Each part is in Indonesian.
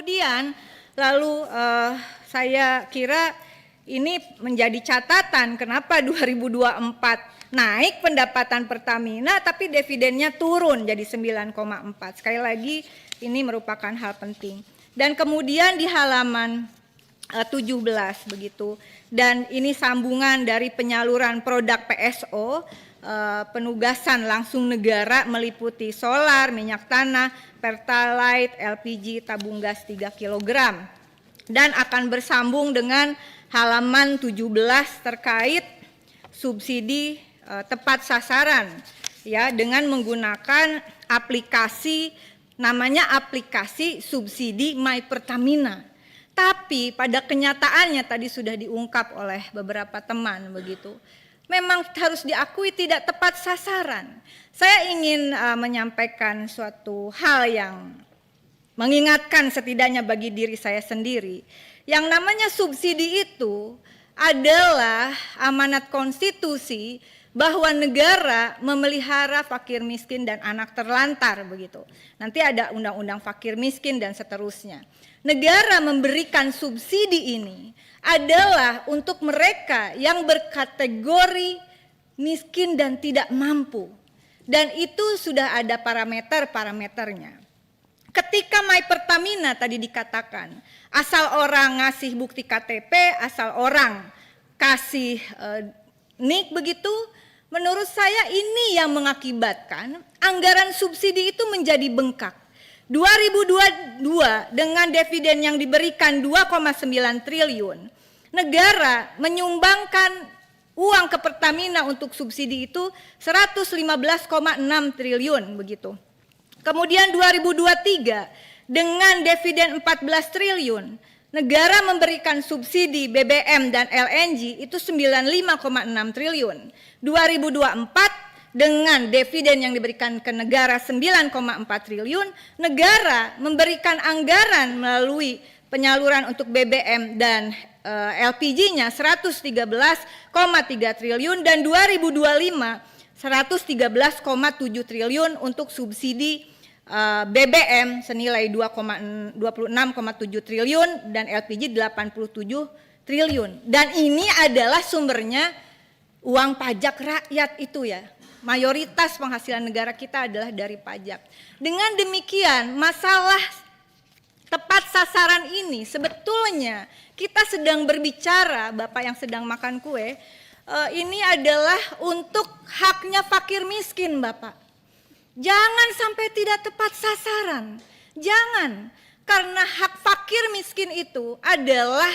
kemudian lalu saya kira ini menjadi catatan kenapa 2024 naik pendapatan Pertamina tapi dividennya turun jadi 9,4. Sekali lagi ini merupakan hal penting. Dan kemudian di halaman 17 begitu. Dan ini sambungan dari penyaluran produk PSO, penugasan langsung negara meliputi solar, minyak tanah, pertalite, LPG, tabung gas 3 kg. Dan akan bersambung dengan halaman 17 terkait subsidi tepat sasaran ya dengan menggunakan aplikasi namanya aplikasi subsidi My Pertamina. Tapi pada kenyataannya tadi sudah diungkap oleh beberapa teman begitu. Memang harus diakui tidak tepat sasaran. Saya ingin menyampaikan suatu hal yang mengingatkan setidaknya bagi diri saya sendiri. Yang namanya subsidi itu adalah amanat konstitusi bahwa negara memelihara fakir miskin dan anak terlantar begitu. Nanti ada undang-undang fakir miskin dan seterusnya. Negara memberikan subsidi ini adalah untuk mereka yang berkategori miskin dan tidak mampu. Dan itu sudah ada parameternya. Ketika My Pertamina tadi dikatakan, asal orang ngasih bukti KTP, asal orang kasih NIK begitu, menurut saya ini yang mengakibatkan anggaran subsidi itu menjadi bengkak. 2022 dengan dividen yang diberikan 2,9 triliun, negara menyumbangkan uang ke Pertamina untuk subsidi itu 115,6 triliun begitu. Kemudian 2023 dengan dividen 14 triliun, negara memberikan subsidi BBM dan LNG itu 95,6 triliun. 2024 dengan dividen yang diberikan ke negara 9,4 triliun, negara memberikan anggaran melalui penyaluran untuk BBM dan LPG-nya 113,3 triliun dan 2025 113,7 triliun untuk subsidi BBM senilai 26,7 triliun dan LPG 87 triliun. Dan ini adalah sumbernya uang pajak rakyat itu ya. Mayoritas penghasilan negara kita adalah dari pajak. Dengan demikian masalah tepat sasaran ini sebetulnya kita sedang berbicara, Bapak yang sedang makan kue, ini adalah untuk haknya fakir miskin Bapak. Jangan sampai tidak tepat sasaran, jangan, karena hak fakir miskin itu adalah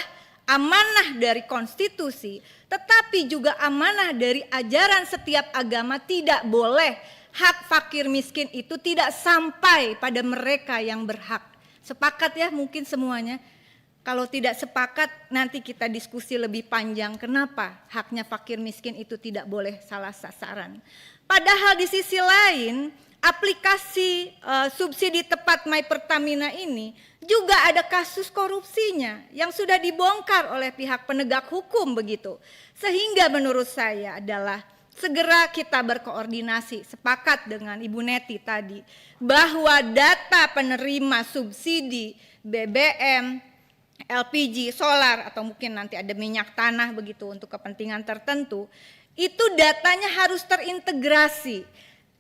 amanah dari konstitusi, tetapi juga amanah dari ajaran setiap agama. Tidak boleh hak fakir miskin itu tidak sampai pada mereka yang berhak. Sepakat ya mungkin semuanya? Kalau tidak sepakat nanti kita diskusi lebih panjang kenapa haknya fakir miskin itu tidak boleh salah sasaran. Padahal di sisi lain aplikasi subsidi tepat My Pertamina ini juga ada kasus korupsinya yang sudah dibongkar oleh pihak penegak hukum begitu. Sehingga menurut saya adalah segera kita berkoordinasi, sepakat dengan Ibu Neti tadi bahwa data penerima subsidi BBM, LPG, solar atau mungkin nanti ada minyak tanah begitu untuk kepentingan tertentu, itu datanya harus terintegrasi.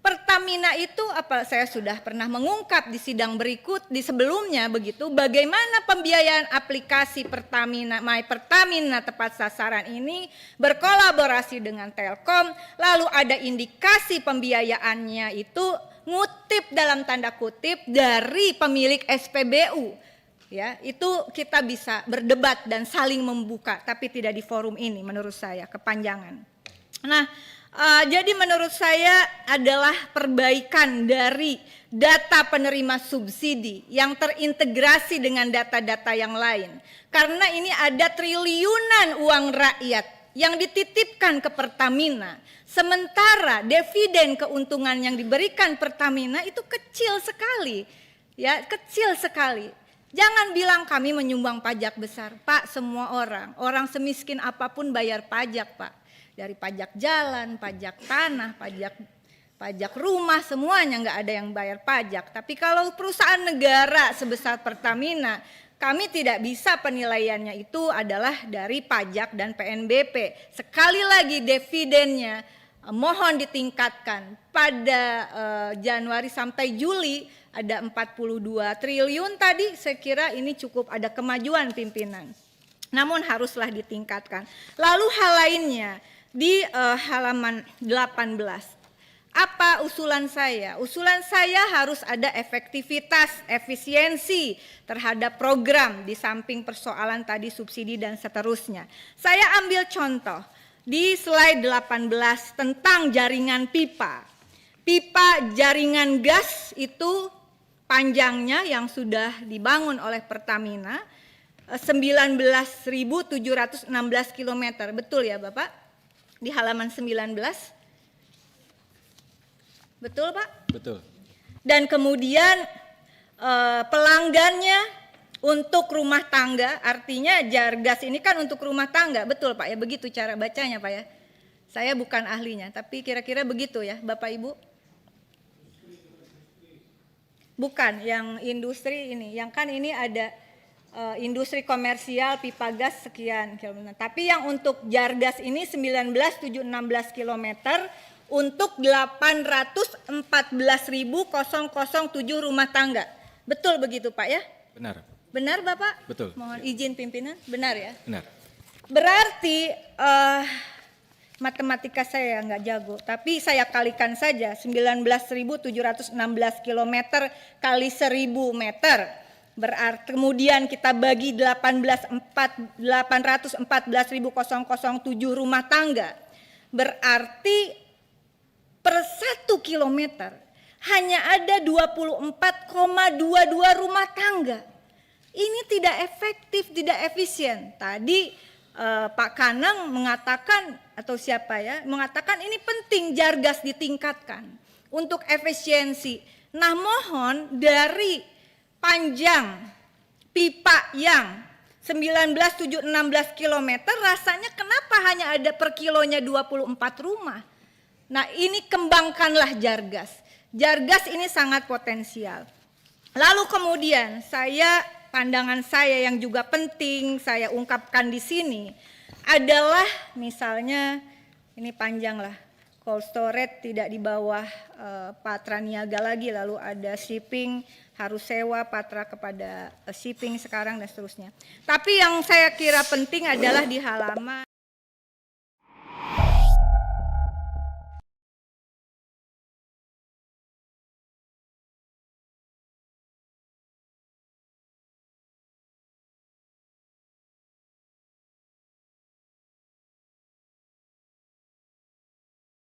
Pertamina itu saya sudah pernah mengungkap di sidang berikut di sebelumnya begitu, bagaimana pembiayaan aplikasi Pertamina My Pertamina tepat sasaran ini berkolaborasi dengan Telkom, lalu ada indikasi pembiayaannya itu ngutip dalam tanda kutip dari pemilik SPBU. Ya, itu kita bisa berdebat dan saling membuka, tapi tidak di forum ini menurut saya kepanjangan. Nah, jadi menurut saya adalah perbaikan dari data penerima subsidi yang terintegrasi dengan data-data yang lain. Karena ini ada triliunan uang rakyat yang dititipkan ke Pertamina. Sementara dividen keuntungan yang diberikan Pertamina itu kecil sekali. Ya, kecil sekali. Jangan bilang kami menyumbang pajak besar. Pak, semua orang semiskin apapun bayar pajak, Pak. Dari pajak jalan, pajak tanah, pajak pajak rumah, semuanya nggak ada yang bayar pajak. Tapi kalau perusahaan negara sebesar Pertamina, kami tidak bisa penilaiannya itu adalah dari pajak dan PNBP. Sekali lagi dividennya mohon ditingkatkan. Pada Januari sampai Juli ada 42 triliun tadi, saya kira ini cukup ada kemajuan pimpinan. Namun haruslah ditingkatkan. Lalu hal lainnya di halaman 18. Apa usulan saya? Usulan saya harus ada efektivitas, efisiensi terhadap program di samping persoalan tadi subsidi dan seterusnya. Saya ambil contoh di slide 18 tentang jaringan pipa. Pipa jaringan gas itu panjangnya yang sudah dibangun oleh Pertamina 19.716 km. Betul ya Bapak? Di halaman 19. Betul Pak? Betul. Dan kemudian pelanggannya untuk rumah tangga, artinya Jargas ini kan untuk rumah tangga, betul Pak ya? Begitu cara bacanya Pak ya? Saya bukan ahlinya, tapi kira-kira begitu ya Bapak Ibu? Bukan, yang industri ini, yang kan ini ada industri komersial pipa gas sekian kilometer. Tapi yang untuk Jargas ini 19.716 kilometer, untuk 814.007 rumah tangga. Betul begitu Pak ya? Benar. Benar Bapak? Betul. Mohon izin pimpinan, benar ya? Benar. Berarti matematika saya nggak jago, tapi saya kalikan saja 19.716 km kali 1.000 meter. Berarti kemudian kita bagi 814.007 rumah tangga. Berarti per 1 kilometer hanya ada 24,22 rumah tangga. Ini tidak efektif, tidak efisien. Tadi Pak Kanang mengatakan, atau siapa ya, mengatakan ini penting Jargas ditingkatkan untuk efisiensi. Nah mohon dari panjang pipa yang 19.716 km, rasanya kenapa hanya ada per kilonya 24 rumah? Nah ini kembangkanlah Jargas. Jargas ini sangat potensial. Lalu kemudian pandangan saya yang juga penting saya ungkapkan di sini adalah misalnya ini panjang lah, cold storage tidak di bawah patra niaga lagi, lalu ada shipping harus sewa patra kepada shipping sekarang dan seterusnya. Tapi yang saya kira penting adalah di halaman